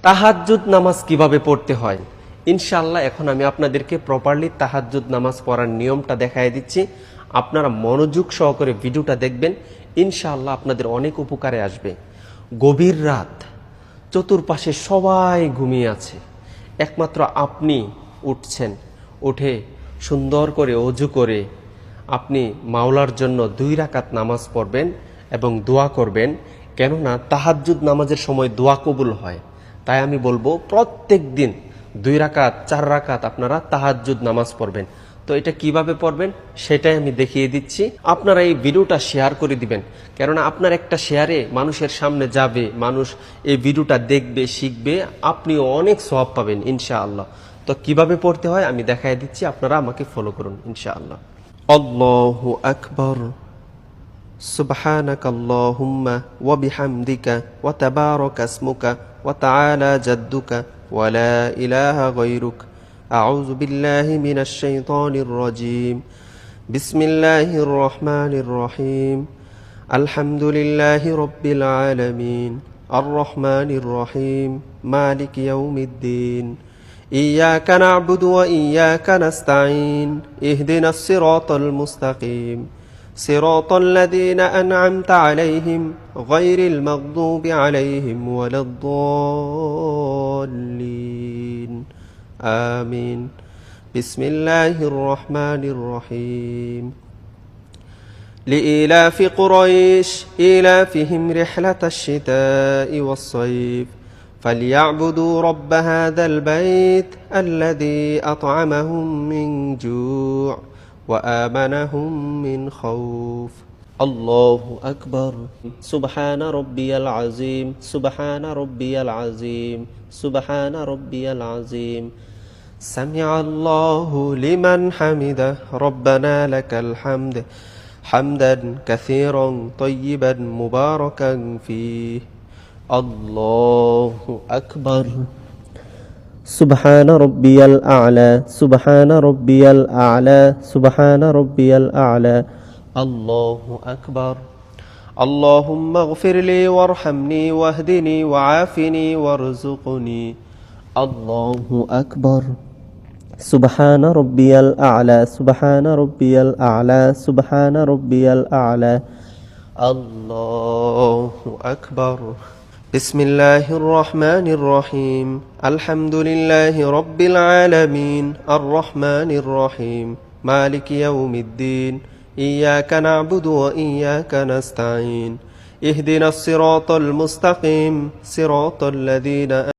তাহাজ্জুদ নামাজ কিভাবে পড়তে হয় ইনশাআল্লাহ এখন আমি আপনাদেরকে প্রপারলি তাহাজ্জুদ নামাজ পড়ার নিয়মটা দেখায় দিচ্ছি। আপনারা মনোযোগ সহকারে ভিডিওটা দেখবেন, ইনশাআল্লাহ আপনাদের অনেক উপকারে আসবে। গভীর রাত, চতুর্পাশে সবাই ঘুমিয়ে আছে, একমাত্র আপনি উঠছেন, উঠে সুন্দর করে অজু করে আপনি মাওলার জন্য 2 রাকাত নামাজ পড়বেন এবং দোয়া করবেন। কেননা তাহাজ্জুদ নামাজের সময় দোয়া কবুল হয়। তাই আমি বলবো প্রত্যেক দিন 2 রাকাত 4 রাকাত আপনারা তাহাজ্জুদ নামাজ পড়বেন। তো এটা কিভাবে পড়বেন সেটাই আমি দেখিয়ে দিচ্ছি। আপনারা এই ভিডিওটা শেয়ার করে দিবেন, কেননা আপনার একটা শেয়ারে মানুষের সামনে যাবে, মানুষ এই ভিডিওটা দেখবে, শিখবে, আপনিও অনেক সওয়াব পাবেন ইনশাআল্লাহ। তো কিভাবে পড়তে হয় আমি দেখাই দিচ্ছি, আপনারা আমাকে ফলো করুন ইনশাআল্লাহ। আল্লাহু আকবার, সুবহানাকাল্লাহুম্মা ওয়া বিহামদিকা ওয়া তাবারাকা ইসমুকা ওয়া তাআলা জাদ্দুকা ওয়া লা ইলাহা গায়রুক। আউযু বিল্লাহি মিনাশ শাইতানির রাজীম। বিসমিল্লাহির রহমানির রহিম। আলহামদুলিল্লাহি রাব্বিল আলামিন। আর রহমানির রহিম। মালিকি ইয়াউমিদ্দিন। إياك نعبد وإياك نستعين اهدنا الصراط المستقيم صراط الذين أنعمت عليهم غير المغضوب عليهم ولا الضالين آمين. بسم الله الرحمن الرحيم. لإيلاف قريش إيلافهم رحلة الشتاء والصيف فليعبدوا رب هذا البيت الذي أطعمهم من جوع وآمنهم من خوف. الله أكبر. سبحان ربي العظيم سبحان ربي العظيم سبحان ربي العظيم. سمع الله لمن حمده ربنا لك الحمد حمدا كثيرا طيبا مباركا فيه. الله أكبر. سبحان ربي الأعلى سبحان ربي الأعلى سبحان ربي الأعلى. الله أكبر. اللهم اغفر لي وارحمني واهدني وعافني وارزقني. الله أكبر. سبحان ربي الأعلى سبحان ربي الأعلى سبحان ربي الأعلى. الله أكبر. بسم الله الرحمن الرحيم. الحمد لله رب العالمين الرحمن الرحيم مالك يوم الدين. إياك نعبد وإياك نستعين اهدنا الصراط المستقيم صراط الذين